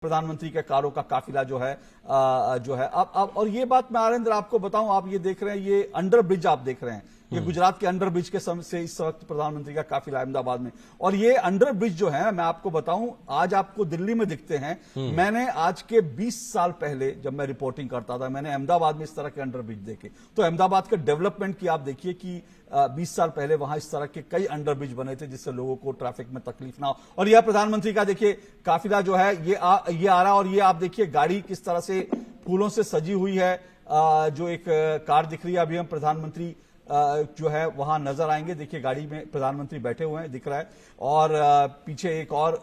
प्रधानमंत्री के कारों का काफिला जो है अब और ये बात मैं आनंद आपको बताऊं, आप ये देख रहे हैं, ये अंडर ब्रिज आप देख रहे हैं, ये गुजरात के अंडर ब्रिज के से इस वक्त प्रधानमंत्री का काफिला अहमदाबाद में। और ये अंडर ब्रिज जो है, मैं आपको बताऊं, आज आपको दिल्ली में दिखते हैं। मैंने आज के 20 साल पहले जब मैं रिपोर्टिंग करता था, मैंने अहमदाबाद में इस तरह के अंडर ब्रिज देखे। तो अहमदाबाद के डेवलपमेंट की आप देखिए कि 20 साल पहले वहां इस तरह के कई अंडर ब्रिज बने थे जिससे लोगों को ट्रैफिक में तकलीफ ना हो। और यह प्रधानमंत्री का देखिए काफिला जो है ये आ रहा, और ये आप देखिए गाड़ी किस तरह से फूलों से सजी हुई है। जो एक कार दिख रही है, अभी हम प्रधानमंत्री जो है वहां नजर आएंगे। देखिए गाड़ी में प्रधानमंत्री बैठे हुए हैं, दिख रहा है। और पीछे एक और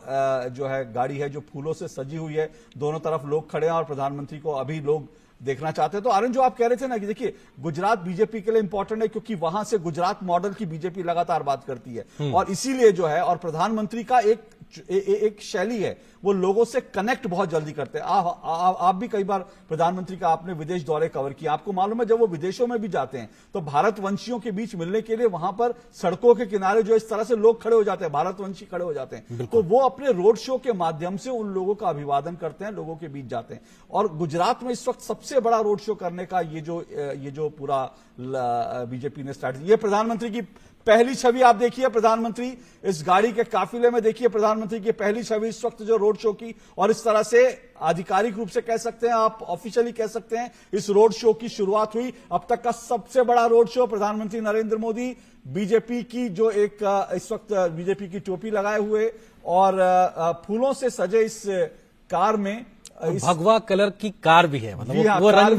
जो है गाड़ी है जो फूलों से सजी हुई है। दोनों तरफ लोग खड़े हैं और प्रधानमंत्री को अभी लोग देखना चाहते हैं। तो आनंद, जो आप कह रहे थे ना कि देखिए गुजरात बीजेपी के लिए इंपॉर्टेंट है क्योंकि वहां से गुजरात मॉडल की बीजेपी लगातार बात करती है, और इसीलिए जो है, और प्रधानमंत्री का एक शैली है, वो लोगों से कनेक्ट बहुत जल्दी करते हैं। आप भी कई बार प्रधानमंत्री का आपने विदेश दौरे कवर किया, आपको मालूम है जब वो विदेशों में भी जाते हैं तो भारतवंशियों के बीच मिलने के लिए वहां पर सड़कों के किनारे जो इस तरह से लोग खड़े हो जाते हैं, भारतवंशी खड़े हो जाते हैं, तो वो अपने रोड शो के माध्यम से उन लोगों का अभिवादन करते हैं, लोगों के बीच जाते हैं। और गुजरात में इस वक्त सबसे बड़ा रोड शो करने का ये जो पूरा बीजेपी ने स्टार्ट, ये प्रधानमंत्री की पहली छवि आप देखिए। प्रधानमंत्री इस गाड़ी के काफिले में देखिए, प्रधानमंत्री की पहली छवि इस वक्त जो रोड शो की, और इस तरह से आधिकारिक रूप से कह सकते हैं, आप ऑफिशियली कह सकते हैं, इस रोड शो की शुरुआत हुई। अब तक का सबसे बड़ा रोड शो। प्रधानमंत्री नरेंद्र मोदी बीजेपी की जो एक इस वक्त बीजेपी की टोपी लगाए हुए और फूलों से सजे इस कार में, भगवा कलर की कार भी है, मतलब वो रंग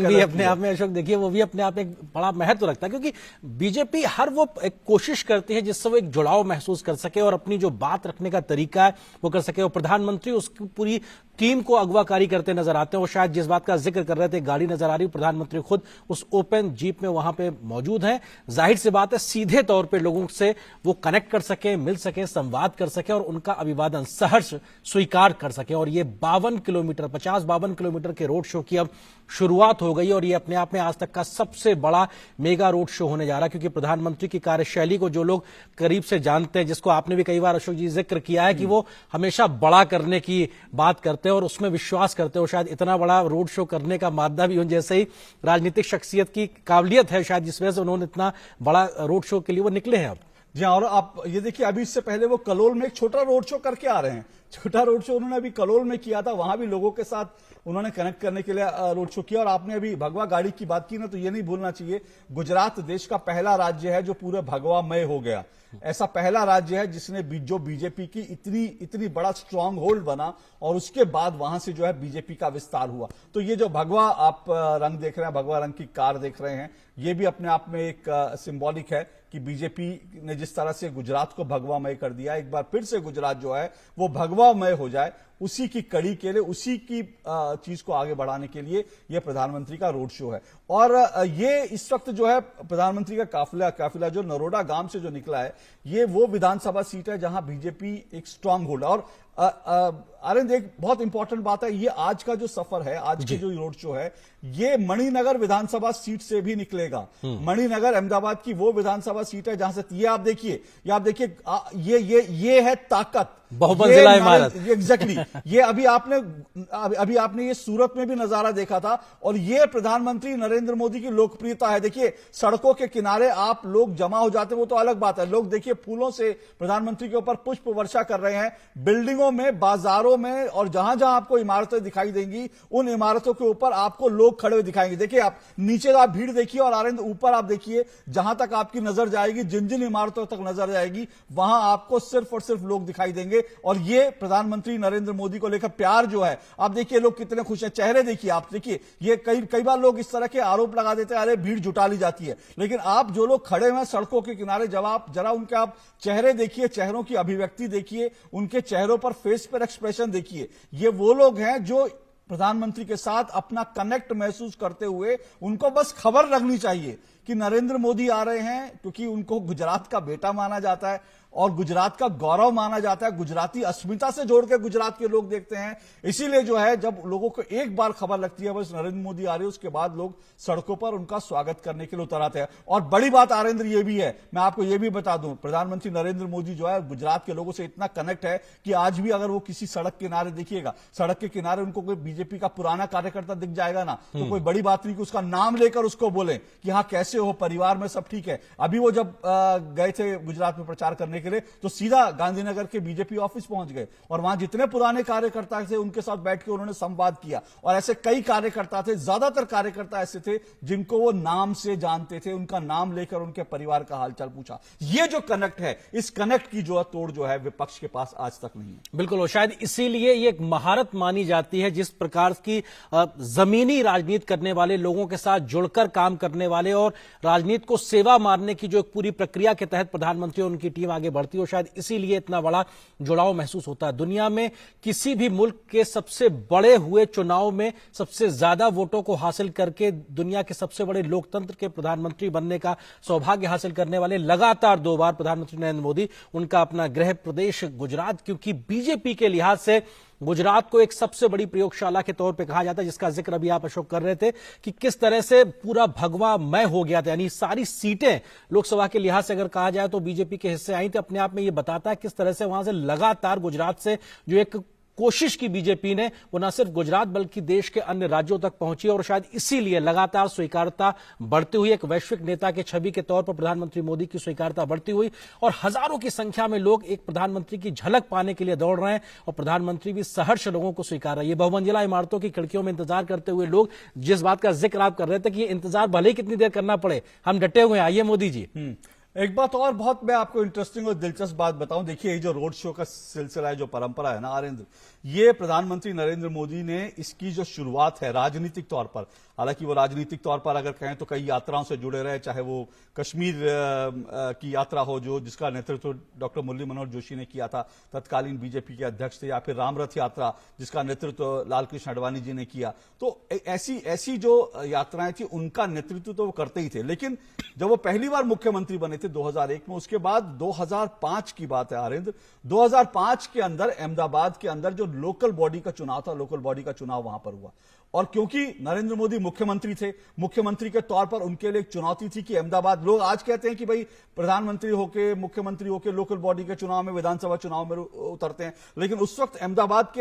भी अपने आप में, अशोक देखिए, वो भी अपने आप में एक बड़ा महत्व रखता है क्योंकि बीजेपी हर वो एक कोशिश करती है जिससे वो एक जुड़ाव महसूस कर सके और अपनी जो बात रखने का तरीका है वो कर सके। और प्रधानमंत्री उसकी पूरी टीम को अगवाकारी करते नजर आते हैं। वो शायद जिस बात का जिक्र कर रहे थे, गाड़ी नजर आ रही, प्रधानमंत्री खुद उस ओपन जीप में वहां पे मौजूद हैं। जाहिर सी बात है सीधे तौर पे लोगों से वो कनेक्ट कर सके, मिल सके, संवाद कर सके और उनका अभिवादन सहर्ष स्वीकार कर सके। और ये 50-52 किलोमीटर के रोड शो की अब शुरुआत हो गई और ये अपने आप में आज तक का सबसे बड़ा मेगा रोड शो होने जा रहा है क्योंकि प्रधानमंत्री की कार्यशैली को जो लोग करीब से जानते हैं, जिसको आपने भी कई बार अशोक जी जिक्र किया है कि वो हमेशा बड़ा करने की बात करते हैं और उसमें विश्वास करते हैं। और शायद इतना बड़ा रोड शो करने का मादा भी उन जैसे ही राजनीतिक शख्सियत की काबिलियत है शायद, जिस वजह से उन्होंने इतना बड़ा रोड शो के लिए वो निकले हैं अब। जी हाँ, और आप ये देखिए, अभी इससे पहले वो कलोल में एक छोटा रोड शो करके आ रहे हैं। छोटा रोड शो उन्होंने अभी कलोल में किया था, वहां भी लोगों के साथ उन्होंने कनेक्ट करने के लिए रोड शो किया। और आपने अभी भगवा गाड़ी की बात की ना, तो ये नहीं भूलना चाहिए, गुजरात देश का पहला राज्य है जो पूरे भगवामय हो गया। ऐसा पहला राज्य है जिसने जो बीजेपी की इतनी बड़ा स्ट्रांग होल्ड बना और उसके बाद वहां से जो है बीजेपी का विस्तार हुआ। तो ये जो भगवा आप रंग देख रहे हैं, भगवा रंग की कार देख रहे हैं, ये भी अपने आप में एक सिंबॉलिक है कि बीजेपी ने जिस तरह से गुजरात को भगवामय कर दिया, एक बार फिर से गुजरात जो है वो भगवामय हो जाए, उसी की कड़ी के लिए, उसी की चीज को आगे बढ़ाने के लिए यह प्रधानमंत्री का रोड शो है। और ये इस वक्त जो है प्रधानमंत्री का काफिला जो नरोडा गांव से जो निकला है, ये वो विधानसभा सीट है जहां बीजेपी एक स्ट्रांग होल्ड है। और आनंद, एक बहुत इंपॉर्टेंट बात है, ये आज का जो सफर है, आज की जो रोड शो है, ये मणिनगर विधानसभा सीट से भी निकलेगा। मणिनगर अहमदाबाद की वो विधानसभा सीट है जहां से, ये आप देखिए, ये है ताकत, बहुमंजिला इमारत। एग्जैक्टली ये अभी आपने ये सूरत में भी नजारा देखा था। और ये प्रधानमंत्री नरेंद्र मोदी की लोकप्रियता है। देखिए सड़कों के किनारे आप लोग जमा हो जाते हैं, वो तो अलग बात है, लोग देखिए फूलों से प्रधानमंत्री के ऊपर पुष्प वर्षा कर रहे हैं। बिल्डिंगों में, बाजारों में, और जहां जहां आपको इमारतें दिखाई देंगी, उन इमारतों के ऊपर आपको लोग खड़े हुए दिखाएंगे। देखिए आप नीचे आप भीड़ देखिए और आनंद ऊपर आप देखिए, जहां तक आपकी नजर जाएगी, जिन जिन इमारतों तक नजर जाएगी, वहां आपको सिर्फ और सिर्फ लोग दिखाई देंगे। और ये प्रधानमंत्री नरेंद्र मोदी को लेकर प्यार जो है, आप देखिए लोग कितने खुश हैं, चेहरे देखिए आप देखिए। ये कई बार लोग इस तरह के आरोप लगा देते हैं, अरे भीड़ जुटा ली जाती है, लेकिन आप जो लोग खड़े हुए हैं सड़कों के किनारे, जब आप जरा उनके आप चेहरे देखिए, चेहरों की अभिव्यक्ति देखिए, उनके चेहरों पर, फेस पर एक्सप्रेशन देखिए, ये वो लोग हैं जो प्रधानमंत्री के साथ अपना कनेक्ट महसूस करते हुए, उनको बस खबर लगनी चाहिए कि नरेंद्र मोदी आ रहे हैं, क्योंकि उनको गुजरात का बेटा माना जाता है। और गुजरात का गौरव माना जाता है। गुजराती अस्मिता से जोड़ के गुजरात के लोग देखते हैं। इसीलिए जो है जब लोगों को एक बार खबर लगती है बस नरेंद्र मोदी आ रहे हैं, उसके बाद लोग सड़कों पर उनका स्वागत करने के लिए उतर आते हैं। और बड़ी बात आरेंद्र ये भी है, मैं आपको ये भी बता दूं, प्रधानमंत्री नरेंद्र मोदी जो है गुजरात के लोगों से इतना कनेक्ट है कि आज भी अगर वो किसी सड़क किनारे देखिएगा, सड़क के किनारे उनको कोई बीजेपी का पुराना कार्यकर्ता दिख जाएगा ना, तो कोई बड़ी बात नहीं कि उसका नाम लेकर उसको बोले कि हाँ कैसे हो, परिवार में सब ठीक है। अभी वो जब गए थे गुजरात में प्रचार करने के लिए तो सीधा गांधीनगर के बीजेपी ऑफिस पहुंच गए और वहां जितने पुराने कार्यकर्ता थे उनके साथ बैठ के उन्होंने संवाद किया। और ऐसे कई कार्यकर्ता थे, ज्यादातर कार्यकर्ता ऐसे थे जिनको वो नाम से जानते थे, उनका नाम लेकर उनके परिवार का हालचाल पूछा। ये जो कनेक्ट है, इस कनेक्ट की जो तोड़ जो है विपक्ष के पास आज तक नहीं है। बिल्कुल, और शायद इसीलिए ये एक महारत मानी जाती है जिस प्रकार की जमीनी राजनीति करने वाले लोगों के साथ जुड़कर काम करने वाले और राजनीति को सेवा मारने की जो एक पूरी प्रक्रिया के तहत प्रधानमंत्री और उनकी टीम आगे बढ़ती है, और शायद इसीलिए इतना बड़ा जुड़ाव महसूस होता है। दुनिया में किसी भी मुल्क के सबसे बड़े हुए चुनाव में सबसे ज्यादा वोटों को हासिल करके दुनिया के सबसे बड़े लोकतंत्र के प्रधानमंत्री बनने का सौभाग्य हासिल करने वाले लगातार 2 बार प्रधानमंत्री नरेंद्र मोदी, उनका अपना गृह प्रदेश गुजरात, क्योंकि बीजेपी के लिहाज से गुजरात को एक सबसे बड़ी प्रयोगशाला के तौर पे कहा जाता है, जिसका जिक्र अभी आप अशोक कर रहे थे कि किस तरह से पूरा भगवामय हो गया था। यानी सारी सीटें लोकसभा के लिहाज से अगर कहा जाए तो बीजेपी के हिस्से आई थी। अपने आप में ये बताता है किस तरह से वहां से लगातार गुजरात से जो एक कोशिश की बीजेपी ने, वो न सिर्फ गुजरात बल्कि देश के अन्य राज्यों तक पहुंची और शायद इसीलिए लगातार स्वीकार्यता बढ़ती हुई, एक वैश्विक नेता के छवि के तौर पर प्रधानमंत्री मोदी की स्वीकार्यता बढ़ती हुई और हजारों की संख्या में लोग एक प्रधानमंत्री की झलक पाने के लिए दौड़ रहे हैं और प्रधानमंत्री भी सहर्ष लोगों को स्वीकार रहे हैं। ये बहुमंजिला इमारतों की खिड़कियों में इंतजार करते हुए लोग, जिस बात का जिक्र आप कर रहे थे कि ये इंतजार भले ही कितनी देर करना पड़े, हम डटे हुए हैं, आइए मोदी जी। एक बात और बहुत मैं आपको इंटरेस्टिंग और दिलचस्प बात बताऊं। देखिए, ये जो रोड शो का सिलसिला है, जो परंपरा है ना आरेंद्र, ये प्रधानमंत्री नरेंद्र मोदी ने इसकी जो शुरुआत है राजनीतिक तौर पर, हालांकि वो राजनीतिक तौर पर अगर कहें तो कई यात्राओं से जुड़े रहे, चाहे वो कश्मीर की यात्रा हो जो जिसका नेतृत्व डॉक्टर मुरली मनोहर जोशी ने किया था, तत्कालीन बीजेपी के अध्यक्ष थे, या फिर रामरथ यात्रा जिसका नेतृत्व लालकृष्ण आडवाणी जी ने किया। तो ऐसी जो यात्राएं थी उनका नेतृत्व तो वो करते ही थे। लेकिन जब वो पहली बार मुख्यमंत्री बने थे 2001 में, उसके बाद 2005 की बात है आरेंद्र, 2005 के अंदर अहमदाबाद के अंदर जो लोकल बॉडी का चुनाव था, लोकल बॉडी का चुनाव वहां पर हुआ। और क्योंकि नरेंद्र मोदी मुख्यमंत्री थे, मुख्यमंत्री के तौर पर उनके लिए एक चुनौती थी कि अहमदाबाद, लोग आज कहते हैं कि भाई प्रधानमंत्री होके, मुख्यमंत्री होके लोकल बॉडी के चुनाव में, विधानसभा चुनाव में उतरते हैं, लेकिन उस वक्त अहमदाबाद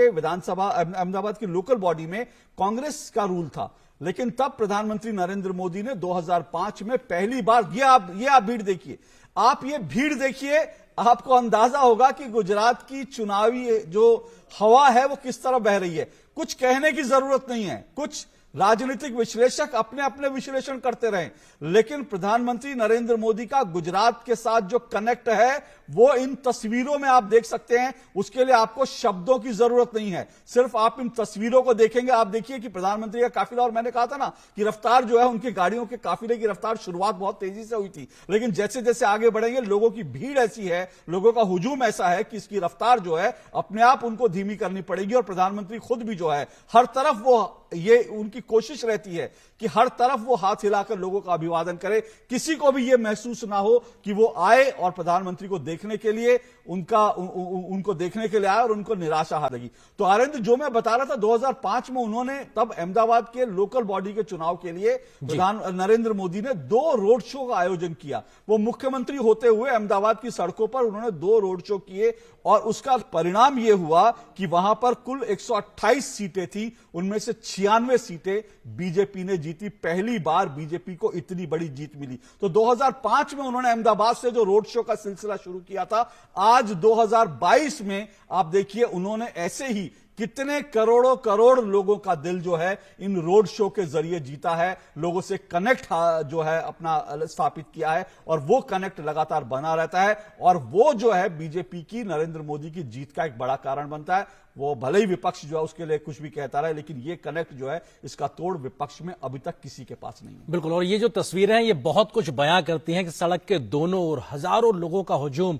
की लोकल बॉडी में कांग्रेस का रूल था। लेकिन तब प्रधानमंत्री नरेंद्र मोदी ने 2005 में पहली बार, ये आप भीड़ देखिए, आप ये भीड़ देखिए, आपको अंदाजा होगा कि गुजरात की चुनावी जो हवा है वो किस तरह बह रही है। कुछ कहने की जरूरत नहीं है, कुछ राजनीतिक विश्लेषक अपने अपने विश्लेषण करते रहे, लेकिन प्रधानमंत्री नरेंद्र मोदी का गुजरात के साथ जो कनेक्ट है वो इन तस्वीरों में आप देख सकते हैं। उसके लिए आपको शब्दों की जरूरत नहीं है, सिर्फ आप इन तस्वीरों को देखेंगे। आप देखिए कि प्रधानमंत्री का काफिला, और मैंने कहा था ना कि रफ्तार जो है उनकी गाड़ियों के काफिले की रफ्तार शुरुआत बहुत तेजी से हुई थी, लेकिन जैसे जैसे आगे बढ़ेंगे लोगों की भीड़ ऐसी है, लोगों का हुजूम ऐसा है कि इसकी रफ्तार जो है अपने आप उनको धीमी करनी पड़ेगी। और प्रधानमंत्री खुद भी जो है हर तरफ वो, ये उनकी कोशिश रहती है कि हर तरफ वो हाथ हिलाकर लोगों का अभिवादन करे, किसी को भी ये महसूस ना हो कि वो आए और प्रधानमंत्री को देखने के लिए, उनको देखने के लिए आए और उनको निराशा हाथ लगी। तो आनंद, जो मैं बता रहा था, 2005 में उन्होंने तब अहमदाबाद के लोकल बॉडी के चुनाव के लिए नरेंद्र मोदी ने 2 रोड शो का आयोजन किया। वो मुख्यमंत्री होते हुए अहमदाबाद की सड़कों पर उन्होंने 2 रोड शो किए और उसका परिणाम यह हुआ कि वहां पर कुल 128 सीटें थी, उनमें से 96 सीटें बीजेपी ने जीती। पहली बार बीजेपी को इतनी बड़ी जीत मिली। तो 2005 में उन्होंने अहमदाबाद से जो रोड शो का सिलसिला शुरू किया था, आज 2022 में आप देखिए उन्होंने ऐसे ही कितने करोड़ों करोड़ लोगों का दिल जो है इन रोड शो के जरिए जीता है, लोगों से कनेक्ट जो है अपना स्थापित किया है, और वो कनेक्ट लगातार बना रहता है। और वो जो है बीजेपी की, नरेंद्र मोदी की जीत का एक बड़ा कारण बनता है। वो भले ही विपक्ष जो है उसके लिए कुछ भी कहता रहा है, लेकिन ये कनेक्ट जो है, इसका तोड़ विपक्ष में अभी तक किसी के पास नहीं है। बिल्कुल, और ये जो तस्वीरें हैं ये बहुत कुछ बयां करती हैं कि सड़क के दोनों ओर हजारों लोगों का हुजूम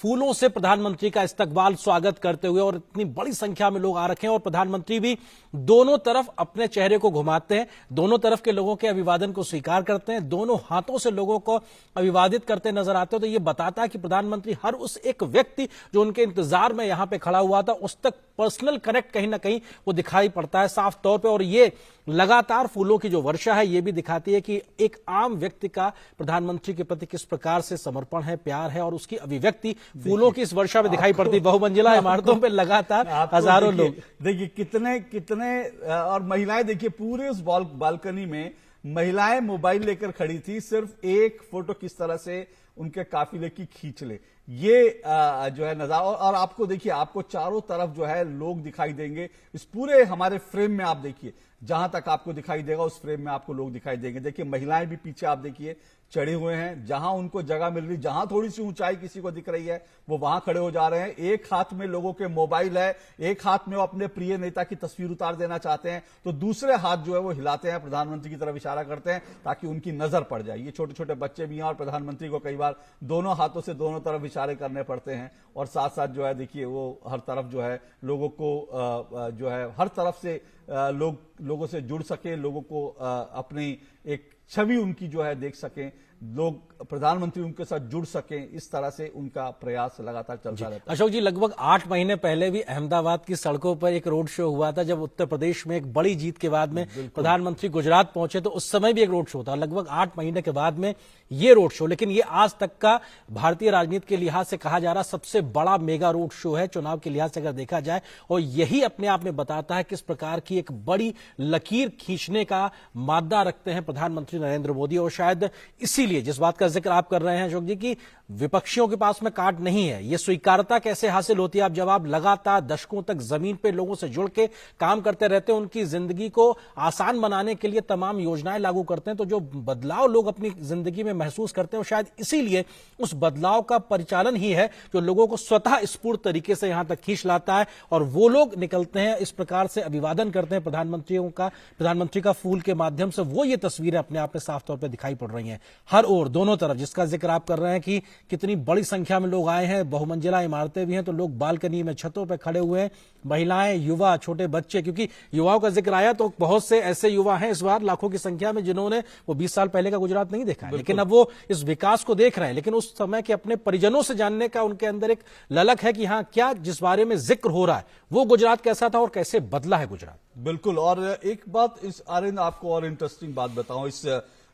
फूलों से प्रधानमंत्री का इस्तकबाल स्वागत करते हुए, और इतनी बड़ी संख्या में लोग आ रखे हैं और प्रधानमंत्री भी दोनों तरफ अपने चेहरे को घुमाते हैं, दोनों तरफ के लोगों के अभिवादन को स्वीकार करते हैं, दोनों हाथों से लोगों को अभिवादित करते नजर आते हैं। तो ये बताता है कि प्रधानमंत्री हर उस एक व्यक्ति जो उनके इंतजार में यहां पे खड़ा हुआ था उस तक पर्सनल कनेक्ट कहीं ना कहीं वो दिखाई पड़ता है साफ तौर पे। और ये लगातार फूलों की जो वर्षा है ये भी दिखाती है कि एक आम व्यक्ति का प्रधानमंत्री के प्रति किस प्रकार से समर्पण है, प्यार है, और उसकी अभिव्यक्ति फूलों की इस वर्षा में दिखाई पड़ती है। बहुमंजिला इमारतों पे लगातार हजारों लोग, देखिए कितने कितने, और महिलाएं देखिए पूरे उस बालकनी में महिलाएं मोबाइल लेकर खड़ी थी, सिर्फ एक फोटो किस तरह से उनके काफिले की खींच ले, ये जो है नजारा। और आपको देखिए, आपको चारों तरफ जो है लोग दिखाई देंगे इस पूरे हमारे फ्रेम में। आप देखिए जहां तक आपको दिखाई देगा उस फ्रेम में आपको लोग दिखाई देंगे। देखिए महिलाएं भी पीछे आप देखिए चढ़े हुए हैं, जहां उनको जगह मिल रही, जहां थोड़ी सी ऊंचाई किसी को दिख रही है वो वहां खड़े हो जा रहे हैं। एक हाथ में लोगों के मोबाइल है, एक हाथ में वो अपने प्रिय नेता की तस्वीर उतार देना चाहते हैं, तो दूसरे हाथ जो है वो हिलाते हैं, प्रधानमंत्री की तरफ इशारा करते हैं ताकि उनकी नजर पड़ जाए। ये छोटे छोटे बच्चे भी हैं और प्रधानमंत्री को कई बार दोनों हाथों से दोनों तरफ इशारे करने पड़ते हैं, और साथ साथ जो है देखिए वो हर तरफ जो है लोगों को जो है हर तरफ से लोगों से जुड़ सके, लोगों को अपनी एक छवि उनकी जो है देख सकें, लोग प्रधानमंत्री उनके साथ जुड़ सकें, इस तरह से उनका प्रयास लगातार चलता रहता है। अशोक जी, लगभग 8 महीने पहले भी अहमदाबाद की सड़कों पर एक रोड शो हुआ था, जब उत्तर प्रदेश में एक बड़ी जीत के बाद में प्रधानमंत्री गुजरात पहुंचे तो उस समय भी एक रोड शो था। लगभग 8 महीने के बाद में ये रोड शो, लेकिन ये आज तक का भारतीय राजनीति के लिहाज से कहा जा रहा सबसे बड़ा मेगा रोड शो है चुनाव के लिहाज से अगर देखा जाए, और यही अपने आप में बताता है किस प्रकार की एक बड़ी लकीर खींचने का मादा रखते हैं प्रधानमंत्री नरेंद्र मोदी। और शायद इसीलिए जिस बात का जिक्र आप कर रहे हैं अशोक जी की विपक्षियों के पास में कार्ड नहीं है, ये स्वीकारता कैसे हासिल होती है जब आप लगातार दशकों तक जमीन पे लोगों से जुड़ के काम करते रहते हैं, उनकी जिंदगी को आसान बनाने के लिए तमाम योजनाएं लागू करते हैं, तो जो बदलाव लोग अपनी जिंदगी में महसूस करते हैं शायद इसीलिए उस बदलाव का परिचालन ही है जो लोगों को स्वतः स्फूर्त तरीके से यहां तक खींच लाता है, और वो लोग निकलते हैं इस प्रकार से अभिवादन करते हैं प्रधानमंत्री का फूल के माध्यम से। वो ये तस्वीरें अपने आप में साफ तौर पर दिखाई पड़ रही हैं हर ओर, दोनों तरफ, जिसका जिक्र आप कर रहे हैं कि कितनी बड़ी संख्या में लोग आए हैं, बहुमंजिला इमारतें भी हैं, तो लोग बालकनी में छतों पर खड़े हुए हैं, महिलाएं, युवा, छोटे बच्चे, क्योंकि युवाओं का जिक्र आया तो बहुत से ऐसे युवा हैं इस बार लाखों की संख्या में जिन्होंने वो 20 साल पहले का गुजरात नहीं देखा है, लेकिन अब वो इस विकास को देख रहे हैं, लेकिन उस समय के अपने परिजनों से जानने का उनके अंदर एक ललक है कि हाँ क्या जिस बारे में जिक्र हो रहा है वो गुजरात कैसा था और कैसे बदला है गुजरात। बिल्कुल। और एक बात इस आर्यन आपको और इंटरेस्टिंग बात बताऊं, इस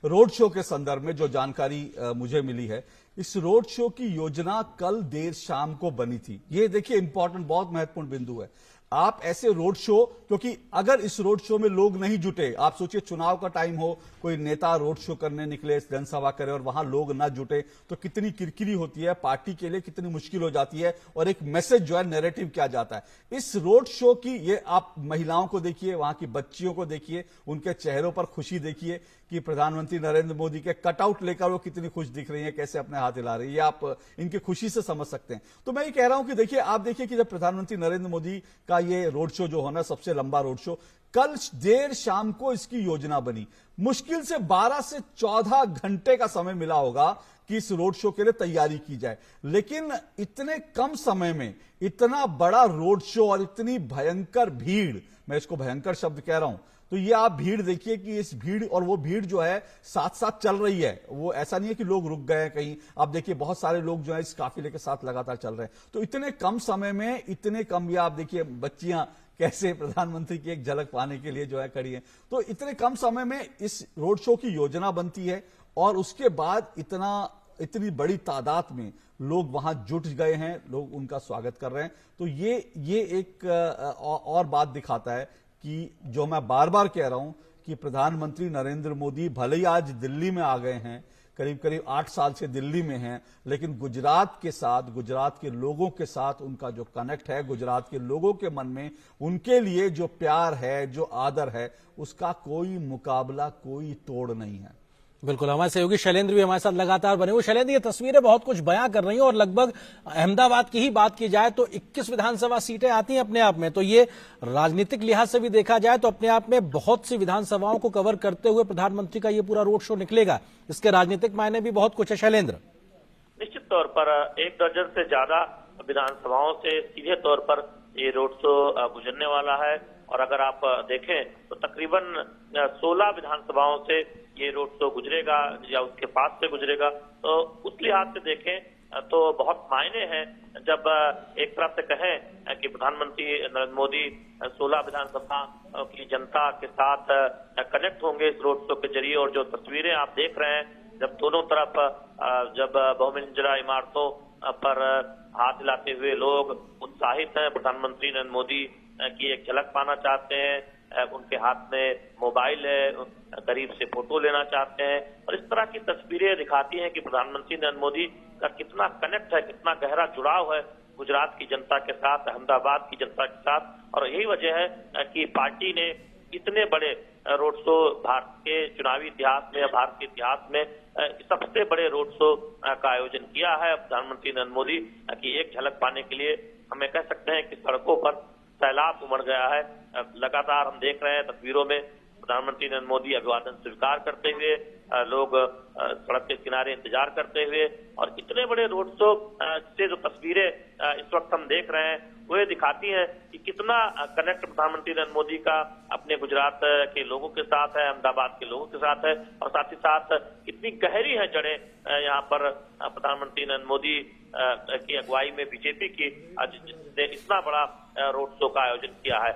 रोड शो के संदर्भ में जो जानकारी मुझे मिली है, इस रोड शो की योजना कल देर शाम को बनी थी। ये देखिए इंपॉर्टेंट, बहुत महत्वपूर्ण बिंदु है। आप ऐसे रोड शो, क्योंकि अगर इस रोड शो में लोग नहीं जुटे, आप सोचिए चुनाव का टाइम हो, कोई नेता रोड शो करने निकले, जनसभा करे और वहां लोग ना जुटे तो कितनी किरकिरी होती है, पार्टी के लिए कितनी मुश्किल हो जाती है, और एक मैसेज जो है नैरेटिव क्या जाता है। इस रोड शो की ये आप महिलाओं को देखिए, वहां की बच्चियों को देखिए, उनके चेहरों पर खुशी देखिए कि प्रधानमंत्री नरेंद्र मोदी के कटआउट लेकर वो कितनी खुश दिख रही है, कैसे अपने हाथ हिला रही है, आप इनकी खुशी से समझ सकते हैं। तो मैं ये कह रहा हूं कि देखिए, आप देखिए कि जब प्रधानमंत्री नरेंद्र मोदी का ये रोड शो जो होना सबसे लंबा रोड शो, कल देर शाम को इसकी योजना बनी, मुश्किल से 12 से 14 घंटे का समय मिला होगा कि इस रोड शो के लिए तैयारी की जाए, लेकिन इतने कम समय में इतना बड़ा रोड शो और इतनी भयंकर भीड़, मैं इसको भयंकर शब्द कह रहा हूं, तो ये आप भीड़ देखिए कि इस भीड़, और वो भीड़ जो है साथ साथ चल रही है, वो ऐसा नहीं है कि लोग रुक गए कहीं, आप देखिए बहुत सारे लोग जो है इस काफिले के साथ लगातार चल रहे हैं। तो इतने कम समय में इतने कम, या आप देखिए बच्चियां कैसे प्रधानमंत्री की एक झलक पाने के लिए जो है खड़ी है, तो इतने कम समय में इस रोड शो की योजना बनती है, और उसके बाद इतनी बड़ी तादाद में लोग वहां जुट गए हैं, लोग उनका स्वागत कर रहे हैं। तो ये एक और बात दिखाता है कि जो मैं बार बार कह रहा हूं कि प्रधानमंत्री नरेंद्र मोदी भले ही आज दिल्ली में आ गए हैं, करीब करीब 8 साल से दिल्ली में हैं, लेकिन गुजरात के साथ, गुजरात के लोगों के साथ उनका जो कनेक्ट है, गुजरात के लोगों के मन में उनके लिए जो प्यार है, जो आदर है, उसका कोई मुकाबला, कोई तोड़ नहीं है। बिल्कुल, हमारे सहयोगी शैलेंद्र भी हमारे साथ लगातार बने हुए। शैलेंद्र, ये तस्वीरें बहुत कुछ बयां कर रही हैं, और लगभग अहमदाबाद की ही बात की जाए तो 21 विधानसभा सीटें आती हैं अपने आप में, तो ये राजनीतिक लिहाज से भी देखा जाए तो अपने आप में बहुत सी विधानसभाओं को कवर करते हुए प्रधानमंत्री का ये पूरा रोड शो निकलेगा, इसके राजनीतिक मायने भी बहुत कुछ है। शैलेंद्र, निश्चित तौर पर 1 दर्जन से ज्यादा विधानसभाओं से सीधे तौर पर ये रोड शो गुजरने वाला है। और अगर आप देखें तो तकरीबन 16 विधानसभाओं से ये रोड शो गुजरेगा या उसके पास से गुजरेगा। तो उस लिहाज से देखें तो बहुत मायने हैं जब एक तरफ से कहें कि प्रधानमंत्री नरेंद्र मोदी 16 विधानसभा की जनता के साथ कनेक्ट होंगे इस रोड शो के जरिए। और जो तस्वीरें आप देख रहे हैं जब दोनों तरफ जब बहुमंजिला इमारतों पर हाथ हिलाते हुए लोग उत्साहित हैं, प्रधानमंत्री नरेंद्र मोदी की एक झलक पाना चाहते हैं, उनके हाथ में मोबाइल है, करीब से फोटो लेना चाहते हैं। और इस तरह की तस्वीरें दिखाती हैं कि प्रधानमंत्री नरेंद्र मोदी का कितना कनेक्ट है, कितना गहरा जुड़ाव है गुजरात की जनता के साथ, अहमदाबाद की जनता के साथ। और यही वजह है कि पार्टी ने इतने बड़े रोड शो भारत के चुनावी इतिहास में, भारत के इतिहास में सबसे बड़े रोड शो का आयोजन किया है प्रधानमंत्री नरेंद्र मोदी की एक झलक पाने के लिए। हमें कह सकते हैं कि सड़कों पर सैलाब उमड़ गया है। लगातार हम देख रहे हैं तस्वीरों में प्रधानमंत्री नरेंद्र मोदी अभिवादन स्वीकार करते हुए, लोग सड़क के किनारे इंतजार करते हुए। और इतने बड़े रोड शो से जो तस्वीरें इस वक्त हम देख रहे हैं वो ये दिखाती हैं कि कितना कनेक्ट प्रधानमंत्री नरेंद्र मोदी का अपने गुजरात के लोगों के साथ है, अहमदाबाद के लोगों के साथ है। और साथ ही साथ कितनी गहरी है जड़ें यहाँ पर प्रधानमंत्री नरेंद्र मोदी की अगुवाई में बीजेपी की, जिसने इतना बड़ा रोड शो का आयोजन किया है।